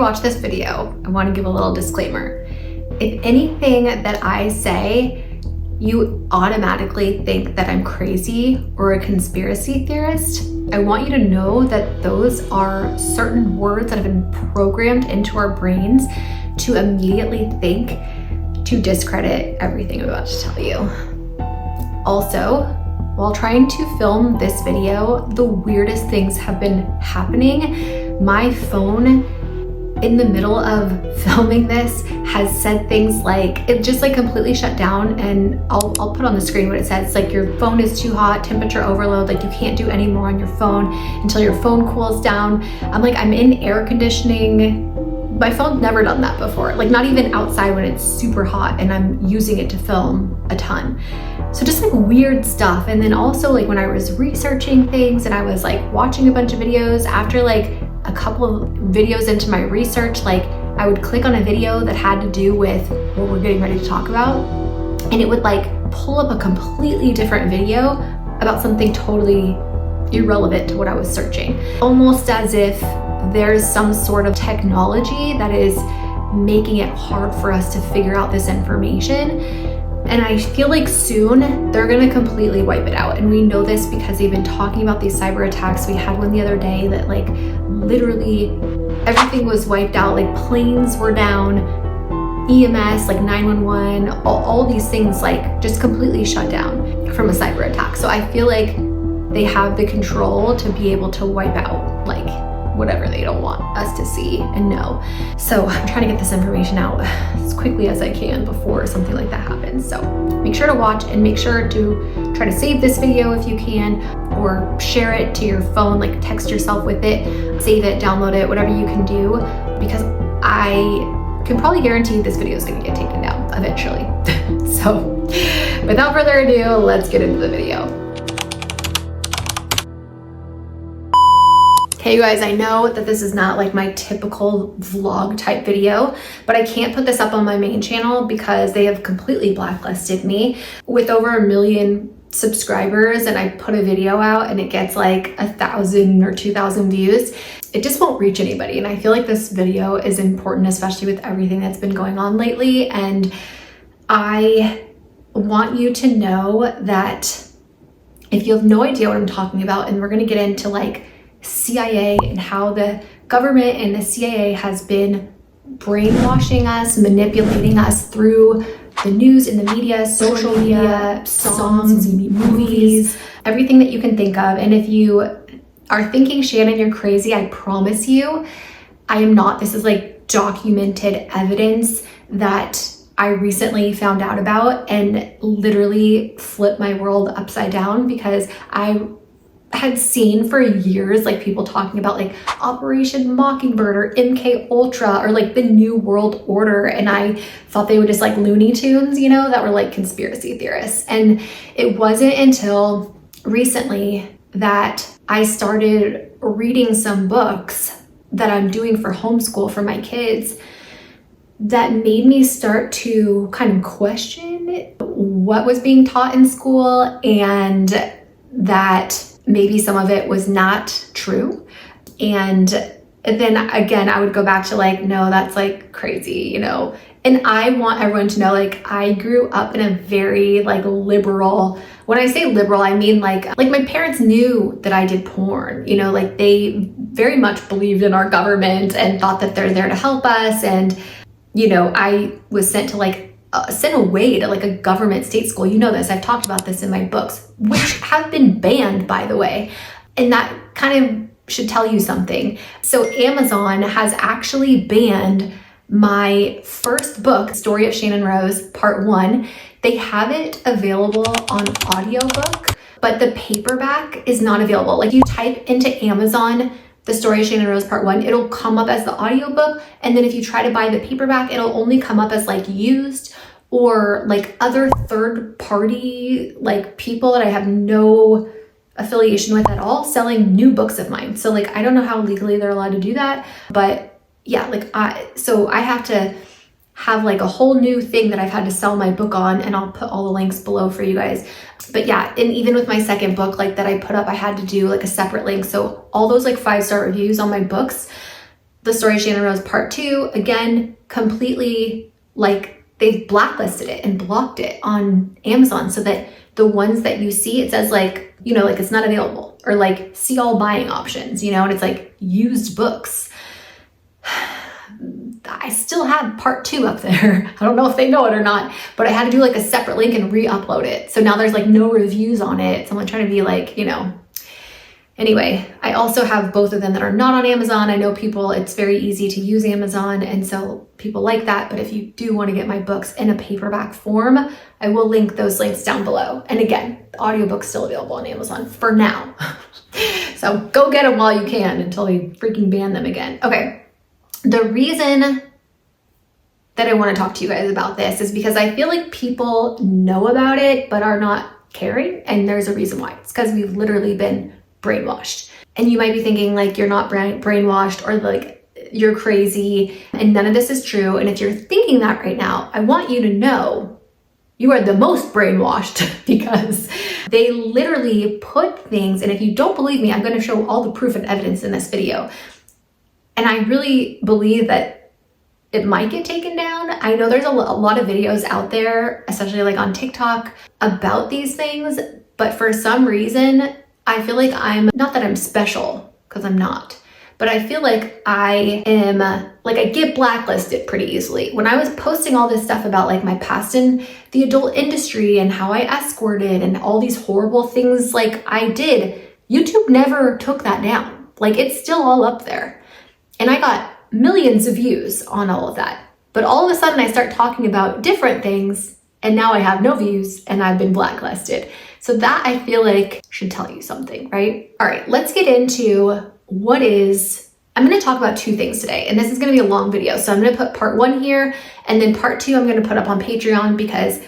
watch this video, I want to give a little disclaimer. If anything that I say, you automatically think that I'm crazy or a conspiracy theorist, I want you to know that those are certain words that have been programmed into our brains to immediately think to discredit everything I'm about to tell you. Also, while trying to film this video, the weirdest things have been happening. My phone in the middle of filming this has said things like, it just like completely shut down, and I'll put on the screen what it says. It's like, your phone is too hot, temperature overload, like you can't do any more on your phone until your phone cools down. I'm in air conditioning. My phone's never done that before, like not even outside when it's super hot and I'm using it to film a ton. So just like weird stuff. And then also like when I was researching things and I was like watching a bunch of videos, after like a couple of videos into my research, like I would click on a video that had to do with what we're getting ready to talk about, and it would like pull up a completely different video about something totally irrelevant to what I was searching. Almost as if there's some sort of technology that is making it hard for us to figure out this information. And I feel like soon they're gonna completely wipe it out. And we know this because they've been talking about these cyber attacks. We had one the other day that like literally everything was wiped out, like planes were down, EMS, like 911, all these things like just completely shut down from a cyber attack. So I feel like they have the control to be able to wipe out like whatever they don't want us to see and know. So I'm trying to get this information out as quickly as I can before something like that happens. So make sure to watch and make sure to try to save this video if you can, or share it to your phone, like text yourself with it, save it, download it, whatever you can do, because I can probably guarantee this video is gonna get taken down eventually. So without further ado, let's get into the video. Hey you guys, I know that this is not like my typical vlog type video, but I can't put this up on my main channel because they have completely blacklisted me. With over 1 million subscribers and I put a video out and it gets like 1,000 or 2,000 views, it just won't reach anybody. And I feel like this video is important, especially with everything that's been going on lately. And I want you to know that if you have no idea what I'm talking about, and we're gonna get into like CIA and how the government and the CIA has been brainwashing us, manipulating us through the news and the media, social media, songs, movies, everything that you can think of. And if you are thinking, Shannon, you're crazy, I promise you, I am not. This is like documented evidence that I recently found out about and literally flipped my world upside down, because I had seen for years like people talking about like Operation Mockingbird or MK Ultra or like the New World Order, and I thought they were just like Looney Tunes, you know, that were like conspiracy theorists. And it wasn't until recently that I started reading some books that I'm doing for homeschool for my kids that made me start to kind of question what was being taught in school, and that maybe some of it was not true. And then again, I would go back to like, no, that's like crazy, you know? And I want everyone to know, like, I grew up in a very like liberal, when I say liberal, I mean like my parents knew that I did porn, you know, like they very much believed in our government and thought that they're there to help us. And, you know, I was sent to like sent away to like a government state school. You know this, I've talked about this in my books, which have been banned, by the way. And that kind of should tell you something. So Amazon has actually banned my first book, Story of Shannon Rose, Part 1. They have it available on audiobook, but the paperback is not available. Like you type into Amazon, The Story of Shannon Rose Part 1, it'll come up as the audiobook. And then if you try to buy the paperback, it'll only come up as like used, or like other third party, like people that I have no affiliation with at all, selling new books of mine. So like, I don't know how legally they're allowed to do that, but yeah, like so I have to have like a whole new thing that I've had to sell my book on, and I'll put all the links below for you guys. But yeah, and even with my second book, like that I put up, I had to do like a separate link. So all those like 5-star reviews on my books, The Story Channon Rose Part 2, again, completely like they've blacklisted it and blocked it on Amazon so that the ones that you see, it says like, you know, like it's not available, or like see all buying options, you know, and it's like used books. I still have Part 2 up there. I don't know if they know it or not, but I had to do like a separate link and re-upload it. So now there's like no reviews on it. So I'm trying to be like, you know, anyway, I also have both of them that are not on Amazon. I know people, it's very easy to use Amazon, and so people like that. But if you do want to get my books in a paperback form, I will link those links down below. And again, the audiobook's still available on Amazon for now. So go get them while you can until they freaking ban them again. Okay. The reason that I want to talk to you guys about this is because I feel like people know about it but are not caring, and there's a reason why. It's because we've literally been brainwashed. And you might be thinking like you're not brainwashed, or like you're crazy, and none of this is true. And if you're thinking that right now, I want you to know you are the most brainwashed, because they literally put things, and if you don't believe me, I'm going to show all the proof and evidence in this video. And I really believe that it might get taken down. I know there's a lot of videos out there, especially like on TikTok, about these things, but for some reason, I feel like not that I'm special, because I'm not, but I feel like I am, like I get blacklisted pretty easily. When I was posting all this stuff about like my past in the adult industry and how I escorted and all these horrible things like I did, YouTube never took that down. Like it's still all up there. And I got millions of views on all of that. But all of a sudden I start talking about different things, and now I have no views and I've been blacklisted. So that I feel like should tell you something, right? All right, let's get into I'm gonna talk about two things today, and this is gonna be a long video. So I'm gonna put part 1 here, and then part 2 I'm gonna put up on Patreon, because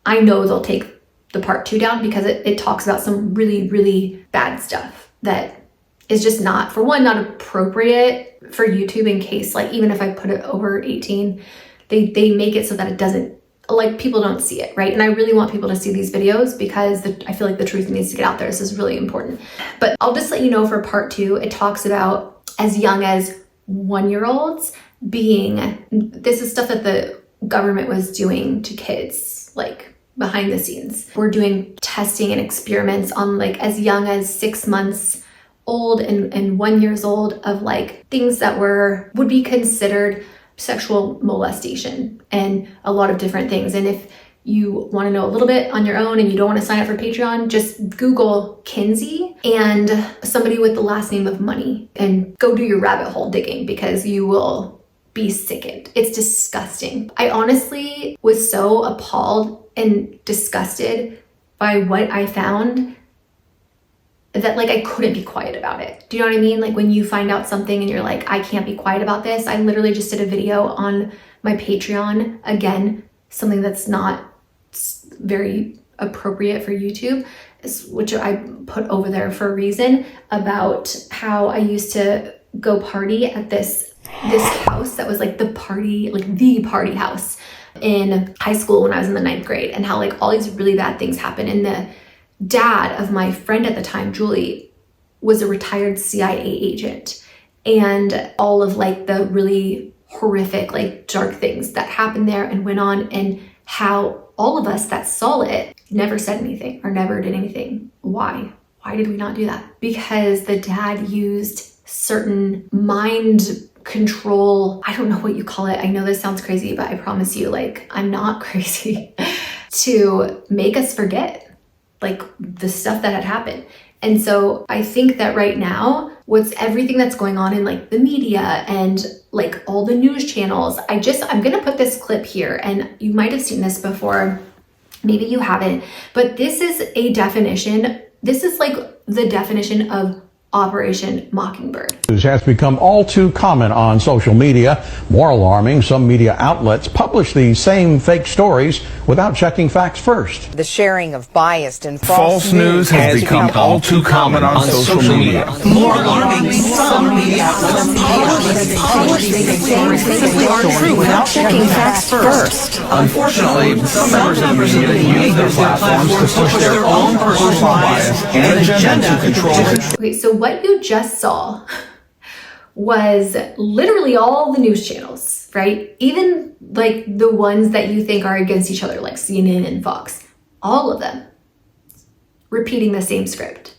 I know they'll take the part 2 down, because it talks about some really, really bad stuff that is just not, for one, not appropriate for YouTube, in case, like, even if I put it over 18, they make it so that it doesn't, like, people don't see it, right? And I really want people to see these videos, because I feel like the truth needs to get out there. This is really important. But I'll just let you know, for part 2, it talks about as young as 1-year-olds this is stuff that the government was doing to kids, like behind the scenes. We're doing testing and experiments on like as young as 6 months old and 1 year old of like things that would be considered sexual molestation and a lot of different things. And if you want to know a little bit on your own and you don't want to sign up for Patreon, just Google Kinsey and somebody with the last name of Money and go do your rabbit hole digging, because you will be sickened. It's disgusting. I honestly was so appalled and disgusted by what I found that like I couldn't be quiet about it. Do you know what I mean? Like when you find out something and you're like, I can't be quiet about this. I literally just did a video on my Patreon, again, something that's not very appropriate for YouTube, which I put over there for a reason, about how I used to go party at this house that was like the party house in high school when I was in the 9th grade, and how like all these really bad things happened. And the dad of my friend at the time, Julie, was a retired CIA agent, and all of like the really horrific, like dark things that happened there and went on, and how all of us that saw it never said anything or never did anything. Why? Why did we not do that? Because the dad used certain mind control, I don't know what you call it. I know this sounds crazy, but I promise you, like, I'm not crazy, to make us forget like the stuff that had happened. And so I think that right now, what's everything that's going on in like the media and like all the news channels, I'm gonna put this clip here, and you might have seen this before, maybe you haven't, but this is a definition. This is like the definition of Operation Mockingbird. It has become all too common on social media. More alarming, some media outlets publish these same fake stories without checking facts first. The sharing of biased and false news has become all too common on social media. More alarming, some media outlets publish these things without true without checking facts first. Unfortunately, some members of the media use their platforms to push their own personal bias and agenda to control. Okay, so what you just saw was literally all the news channels, right? Even like the ones that you think are against each other, like CNN and Fox, all of them repeating the same script.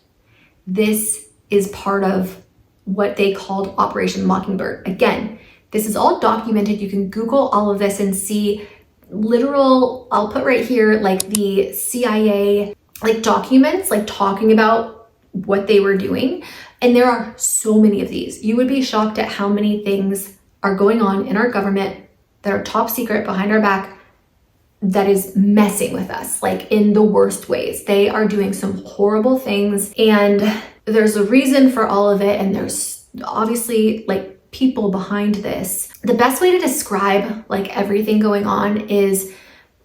This is part of what they called Operation Mockingbird. Again, this is all documented. You can Google all of this and see literal, I'll put right here, like the CIA, like documents, like talking about what they were doing. And there are so many of these. You would be shocked at how many things are going on in our government that are top secret behind our back that is messing with us, like in the worst ways. They are doing some horrible things, and there's a reason for all of it, and there's obviously like people behind this. The best way to describe like everything going on is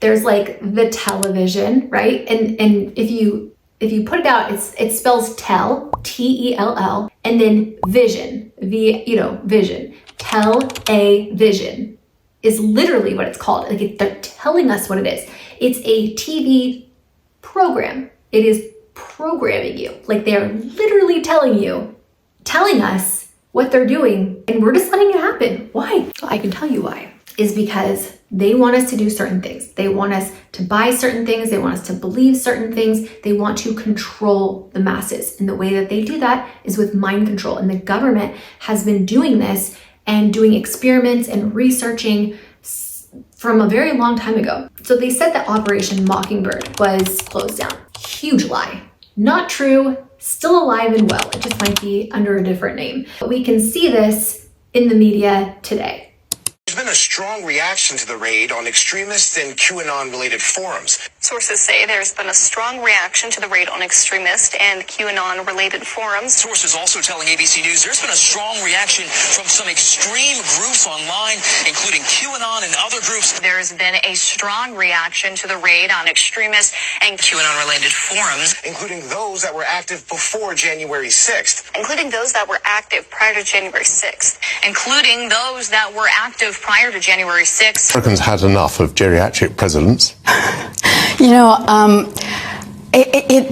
there's like the television, right? And if you put it out, it spells tell, T-E-L-L, and then vision, vision. Tell-a-vision is literally what it's called. Like they're telling us what it is. It's a TV program. It is programming you. Like they're literally telling us what they're doing, and we're just letting it happen. Why? I can tell you why. Is because they want us to do certain things. They want us to buy certain things. They want us to believe certain things. They want to control the masses. And the way that they do that is with mind control. And the government has been doing this and doing experiments and researching from a very long time ago. So they said that Operation Mockingbird was closed down. Huge lie. Not true. Still alive and well. It just might be under a different name. But we can see this in the media today. There's been a strong reaction to the raid on extremist and QAnon-related forums. Sources say there's been a strong reaction to the raid on extremist and QAnon-related forums. Sources also telling ABC News there's been a strong reaction from some extreme groups online, including QAnon and other groups. There's been a strong reaction to the raid on extremist and QAnon-related forums, including those that were active before January 6th. Including those that were active prior to January 6th. including those that were active prior to January 6th. Americans had enough of geriatric presidents. You know,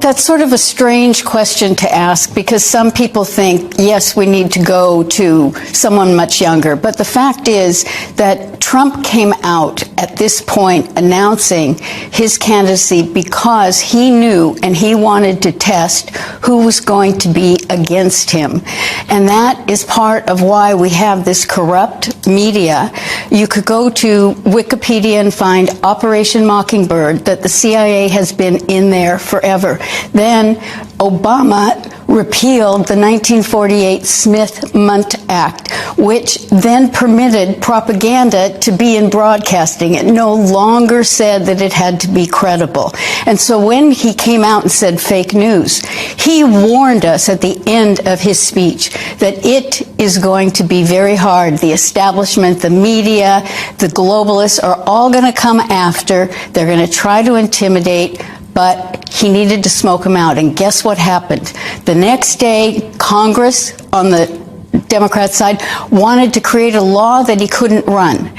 that's sort of a strange question to ask, because some people think, yes, we need to go to someone much younger. But the fact is that Trump came out at this point announcing his candidacy because he knew and he wanted to test who was going to be against him. And that is part of why we have this corrupt media. You could go to Wikipedia and find Operation Mockingbird, that the CIA has been in there forever. Then Obama repealed the 1948 Smith-Mundt Act, which then permitted propaganda to be in broadcasting. It no longer said that it had to be credible. And so when he came out and said fake news, he warned us at the end of his speech that it is going to be very hard. The establishment, the media, the globalists are all going to come after. They're going to try to intimidate, but he needed to smoke him out. And guess what happened? The next day, Congress on the Democrat side wanted to create a law that he couldn't run.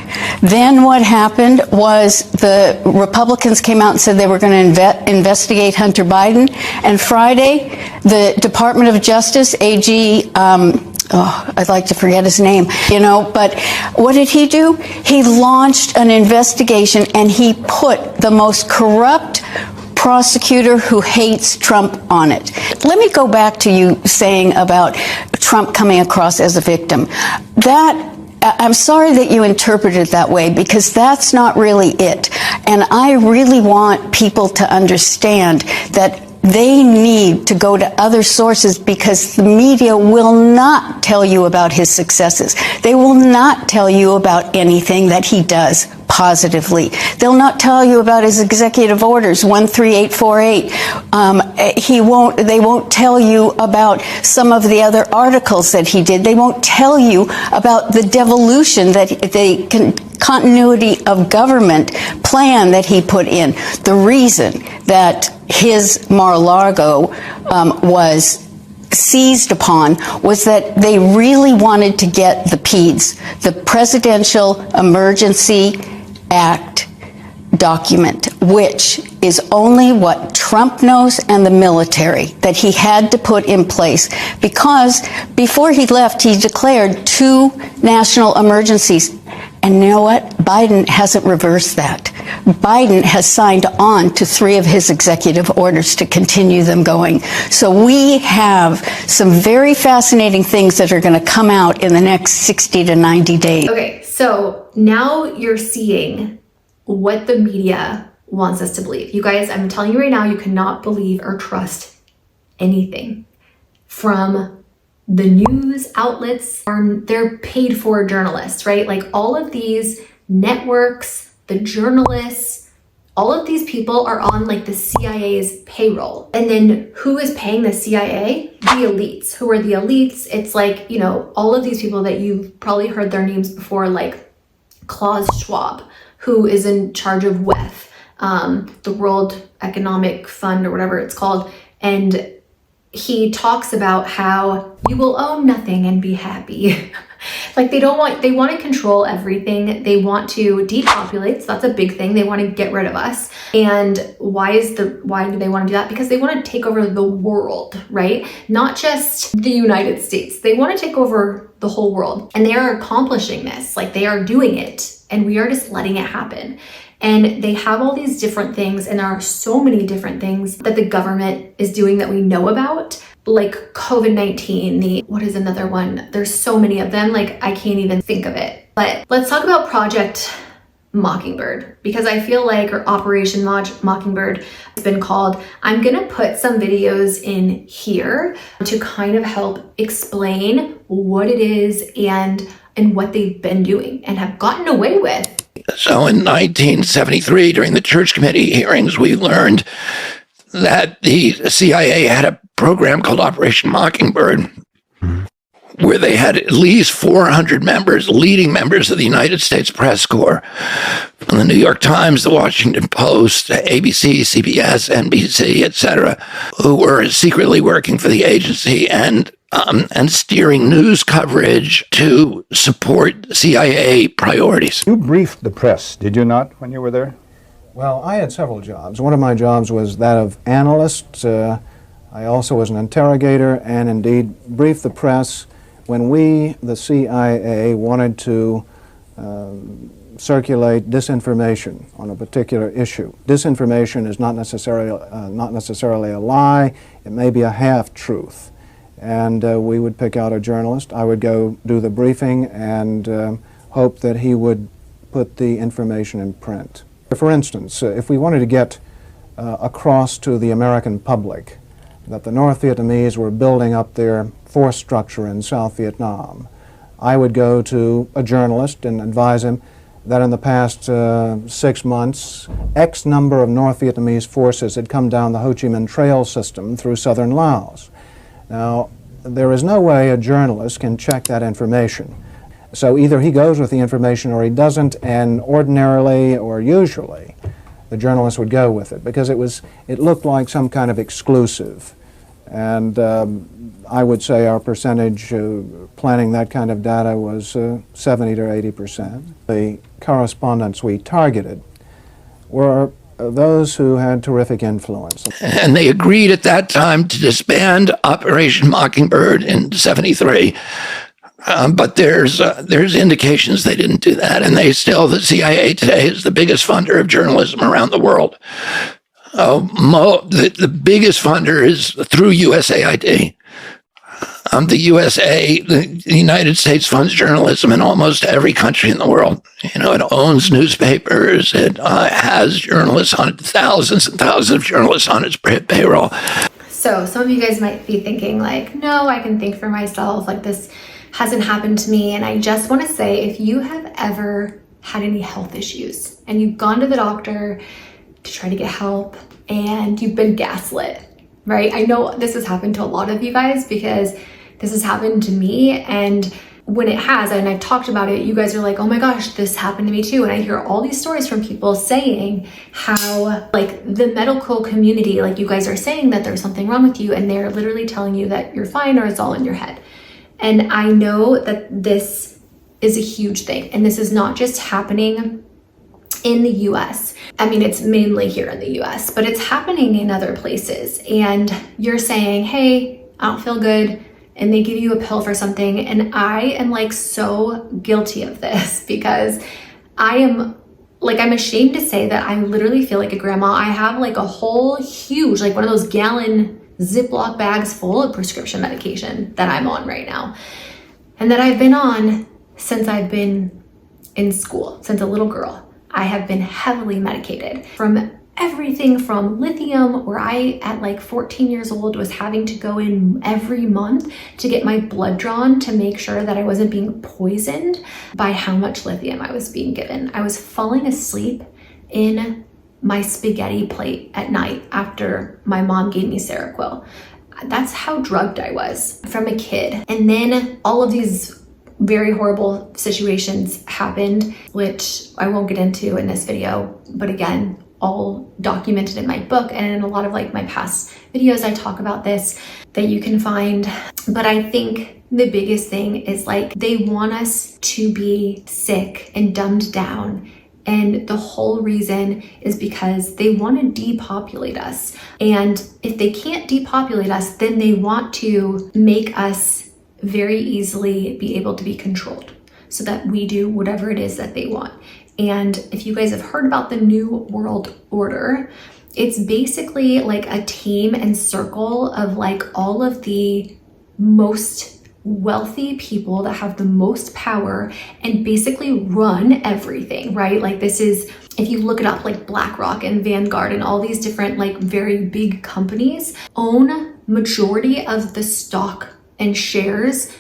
Then what happened was the Republicans came out and said they were going to investigate Hunter Biden. And Friday, the Department of Justice, AG, I'd like to forget his name, but what did he do? He launched an investigation and he put the most corrupt prosecutor who hates Trump on it. Let me go back to you saying about Trump coming across as a victim. I'm sorry that you interpreted it that way, because that's not really it. And I really want people to understand that they need to go to other sources, because the media will not tell you about his successes. They will not tell you about anything that he does positively. They'll not tell you about his executive orders, 13848. They won't tell you about some of the other articles that he did. They won't tell you about the devolution, continuity of government plan that he put in. The reason that his Mar-a-Lago was seized upon was that they really wanted to get the PEDS, the Presidential Emergency Act document, which is only what Trump knows and the military, that he had to put in place, because before he left, he declared 2 national emergencies. And you know what? Biden hasn't reversed that. Biden has signed on to 3 of his executive orders to continue them going. So we have some very fascinating things that are going to come out in the next 60 to 90 days. Okay, so now you're seeing what the media wants us to believe. You guys, I'm telling you right now, you cannot believe or trust anything from the news outlets. They're paid for journalists, right? Like all of these networks, the journalists, all of these people are on like the CIA's payroll. And then who is paying the CIA? The elites. Who are the elites? It's like, you know, all of these people that you've probably heard their names before, like Klaus Schwab, who is in charge of WEF, the World Economic Fund or whatever it's called. And he talks about how you will own nothing and be happy. Like they want to control everything. They want to depopulate. So that's a big thing. They want to get rid of us. And why do they want to do that? Because they want to take over the world, right? Not just the United States. They want to take over the whole world. And they are accomplishing this. Like they are doing it. And we are just letting it happen. And they have all these different things, and there are so many different things that the government is doing that we know about, like COVID-19, what is another one? There's so many of them, like I can't even think of it. But let's talk about Project Mockingbird, because I feel like, or Operation Mockingbird has been called. I'm gonna put some videos in here to kind of help explain what it is and what they've been doing and have gotten away with. So in 1973, during the Church Committee hearings, we learned that the CIA had a program called Operation Mockingbird, where they had at least 400 members, leading members of the United States Press Corps, from the New York Times, the Washington Post, ABC, CBS, NBC, etc., who were secretly working for the agency and steering news coverage to support CIA priorities. You briefed the press, did you not, when you were there? Well, I had several jobs. One of my jobs was that of analyst. I also was an interrogator and indeed briefed the press when we, the CIA, wanted to circulate disinformation on a particular issue. Disinformation is not necessarily a lie. It may be a half-truth. And we would pick out a journalist. I would go do the briefing and hope that he would put the information in print. For instance, if we wanted to get across to the American public that the North Vietnamese were building up their force structure in South Vietnam, I would go to a journalist and advise him that in the past 6 months, X number of North Vietnamese forces had come down the Ho Chi Minh Trail system through southern Laos. Now, there is no way a journalist can check that information. So either he goes with the information or he doesn't, and ordinarily or usually the journalist would go with it because it looked like some kind of exclusive. And I would say our percentage planning that kind of data was 70 to 80%. The correspondents we targeted were those who had terrific influence. And they agreed at that time to disband Operation Mockingbird in '73. But there's indications they didn't do that, and the CIA today is the biggest funder of journalism around the world. The biggest funder is through USAID. The United States funds journalism in almost every country in the world. You know, it owns newspapers. It has journalists on it, thousands and thousands of journalists on its payroll. So some of you guys might be thinking like, no, I can think for myself. Like this hasn't happened to me. And I just want to say, if you have ever had any health issues and you've gone to the doctor to try to get help and you've been gaslit, right? I know this has happened to a lot of you guys because this has happened to me, and when it has, and I've talked about it, you guys are like, oh my gosh, this happened to me too. And I hear all these stories from people saying how like the medical community, like you guys are saying that there's something wrong with you, and they're literally telling you that you're fine or it's all in your head. And I know that this is a huge thing, and this is not just happening in the US. I mean, it's mainly here in the US, but it's happening in other places. And you're saying, hey, I don't feel good. And they give you a pill for something. And I am like so guilty of this because I'm ashamed to say that I literally feel like a grandma. I have like a whole huge, like one of those gallon Ziploc bags full of prescription medication that I'm on right now. And that I've been on since I've been in school, since a little girl. I have been heavily medicated from everything from lithium, where I, at like 14 years old, was having to go in every month to get my blood drawn to make sure that I wasn't being poisoned by how much lithium I was being given. I was falling asleep in my spaghetti plate at night after my mom gave me Seroquel. That's how drugged I was from a kid. And then all of these very horrible situations happened, which I won't get into in this video, but again, all documented in my book and in a lot of like my past videos. I talk about this that you can find. But I think the biggest thing is like they want us to be sick and dumbed down. And the whole reason is because they want to depopulate us. And if they can't depopulate us, then they want to make us very easily be able to be controlled so that we do whatever it is that they want. And if you guys have heard about the New World Order, it's basically like a team and circle of like all of the most wealthy people that have the most power and basically run everything, right? Like this is, if you look it up, like BlackRock and Vanguard and all these different like very big companies own majority of the stock and shares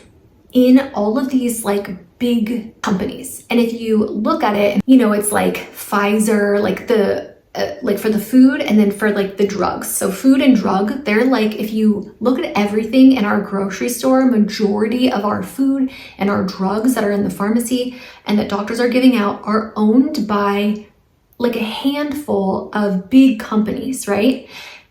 in all of these like big companies. And if you look at it, you know, it's like Pfizer, like the like for the food, and then for like the drugs. So food and drug, they're like, if you look at everything in our grocery store, majority of our food and our drugs that are in the pharmacy and that doctors are giving out are owned by like a handful of big companies, right?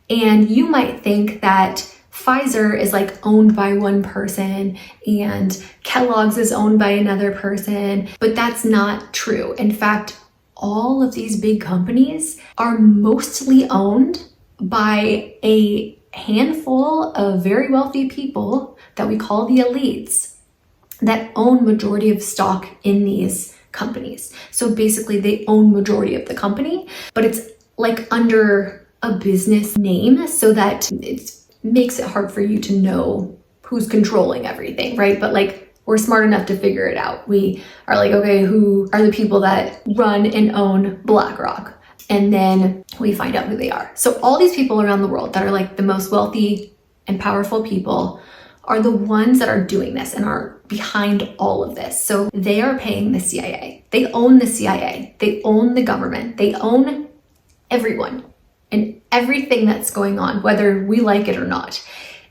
And you might think that Pfizer is like owned by one person and Kellogg's is owned by another person, but that's not true. In fact, all of these big companies are mostly owned by a handful of very wealthy people that we call the elites that own majority of stock in these companies. So basically they own majority of the company, but it's like under a business name so that it makes it hard for you to know who's controlling everything, right? But like we're smart enough to figure it out. We are like, okay, who are the people that run and own BlackRock? And then we find out who they are. So all these people around the world that are like the most wealthy and powerful people are the ones that are doing this and are behind all of this. So they are paying the CIA. They own the CIA. They own the government. They own everyone and everything that's going on, whether we like it or not.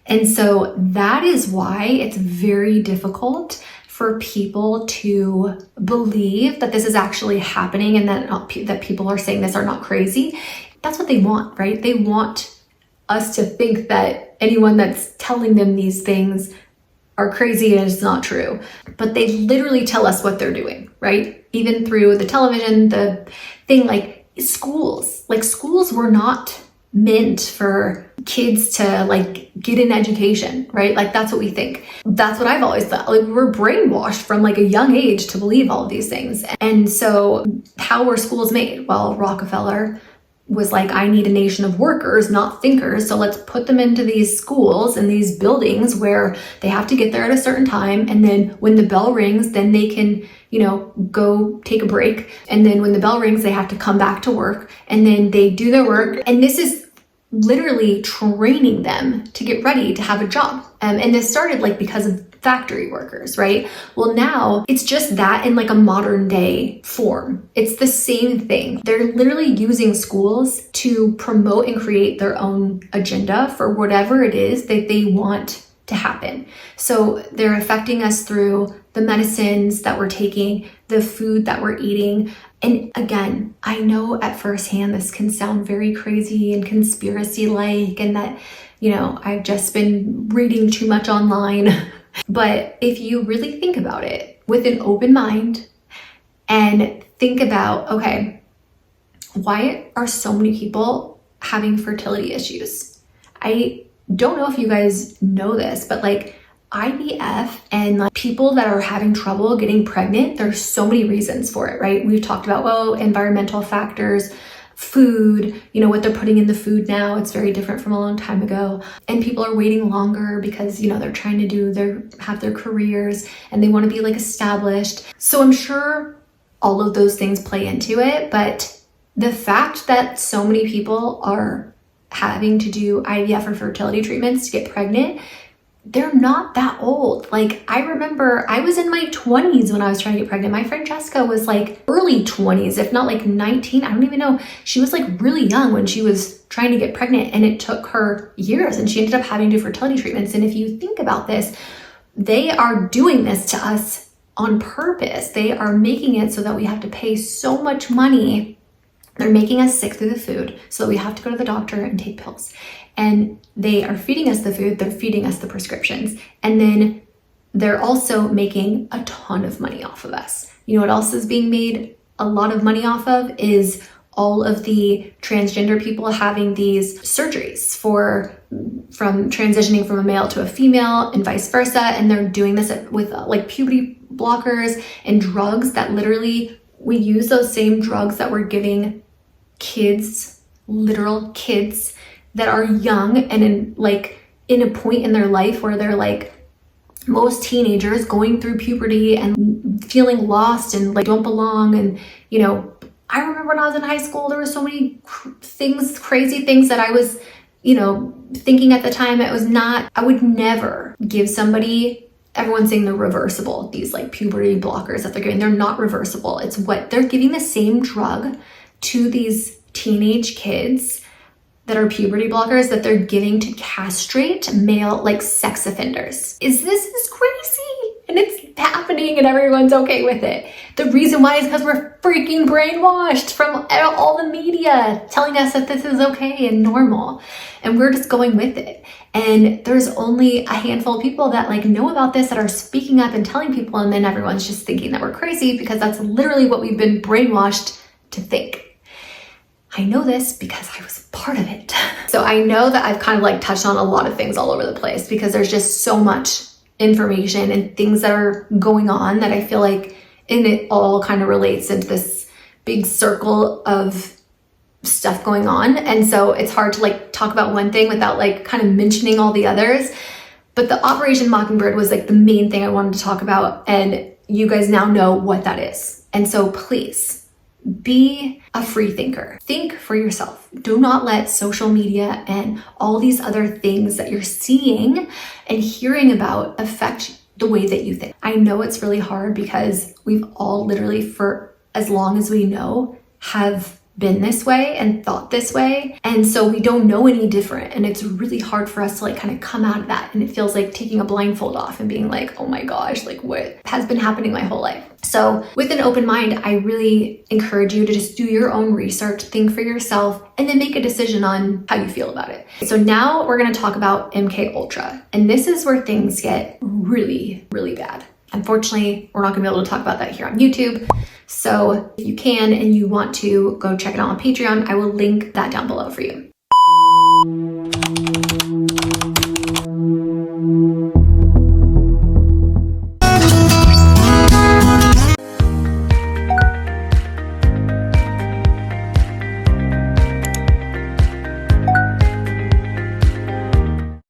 And so that is why it's very difficult for people to believe that this is actually happening and that people are saying this are not crazy. That's what they want, right? They want us to think that anyone that's telling them these things are crazy and it's not true. But they literally tell us what they're doing, right? Even through the television, the thing like schools. Like schools were not meant for kids to like get an education, right? Like that's what we think. That's what I've always thought. Like we're brainwashed from like a young age to believe all of these things. And so how were schools made? Well, Rockefeller was like, I need a nation of workers, not thinkers. So let's put them into these schools and these buildings where they have to get there at a certain time. And then when the bell rings, then they can, you know, go take a break. And then when the bell rings, they have to come back to work and then they do their work. And this is literally training them to get ready to have a job. And this started like because of factory workers, right? Well, now it's just that in like a modern day form. It's the same thing. They're literally using schools to promote and create their own agenda for whatever it is that they want to happen. So they're affecting us through the medicines that we're taking, the food that we're eating. And again, I know at first hand this can sound very crazy and conspiracy-like and that, you know, I've just been reading too much online. But if you really think about it with an open mind and think about, okay, why are so many people having fertility issues? I don't know if you guys know this, but like IVF and like people that are having trouble getting pregnant, there's so many reasons for it, right? We've talked about, well, environmental factors, food, you know, what they're putting in the food now, it's very different from a long time ago. And people are waiting longer because, you know, they're trying to have their careers and they want to be like established. So I'm sure all of those things play into it, but the fact that so many people are having to do IVF or fertility treatments to get pregnant, they're not that old. Like, I remember I was in my 20s when I was trying to get pregnant. My friend Jessica was like early 20s, if not like 19. I don't even know. She was like really young when she was trying to get pregnant, and it took her years, and she ended up having to do fertility treatments. And if you think about this, they are doing this to us on purpose. They are making it so that we have to pay so much money. They're making us sick through the food, so we have to go to the doctor and take pills. And they are feeding us the food, they're feeding us the prescriptions. And then they're also making a ton of money off of us. You know what else is being made a lot of money off of is all of the transgender people having these surgeries from transitioning from a male to a female and vice versa. And they're doing this with like puberty blockers and drugs that literally, we use those same drugs that we're giving kids, literal kids that are young and in a point in their life where they're like, most teenagers going through puberty and feeling lost and like don't belong. And, you know, I remember when I was in high school, there were so many crazy things that I was, you know, thinking at the time. I would never give somebody, everyone's saying they're reversible, these like puberty blockers that they're giving, they're not reversible. It's what they're giving the same drug to these teenage kids that are puberty blockers that they're giving to castrate male like sex offenders. This is crazy, and it's happening and everyone's okay with it. The reason why is because we're freaking brainwashed from all the media telling us that this is okay and normal, and we're just going with it. And there's only a handful of people that like know about this, that are speaking up and telling people, and then everyone's just thinking that we're crazy because that's literally what we've been brainwashed to think. I know this because I was part of it. So I know that I've kind of like touched on a lot of things all over the place because there's just so much information and things that are going on that I feel like, and it all kind of relates into this big circle of stuff going on. And so it's hard to like talk about one thing without like kind of mentioning all the others. But the Operation Mockingbird was like the main thing I wanted to talk about, and you guys now know what that is. And so please, be a free thinker. Think for yourself. Do not let social media and all these other things that you're seeing and hearing about affect the way that you think. I know it's really hard because we've all literally, for as long as we know, have been this way and thought this way. And so we don't know any different. And it's really hard for us to like kind of come out of that. And it feels like taking a blindfold off and being like, oh my gosh, like what has been happening my whole life? So with an open mind, I really encourage you to just do your own research, think for yourself, and then make a decision on how you feel about it. So now we're going to talk about MK Ultra. And this is where things get really, really bad. Unfortunately, we're not gonna be able to talk about that here on YouTube. So if you can and you want to go check it out on Patreon, I will link that down below for you.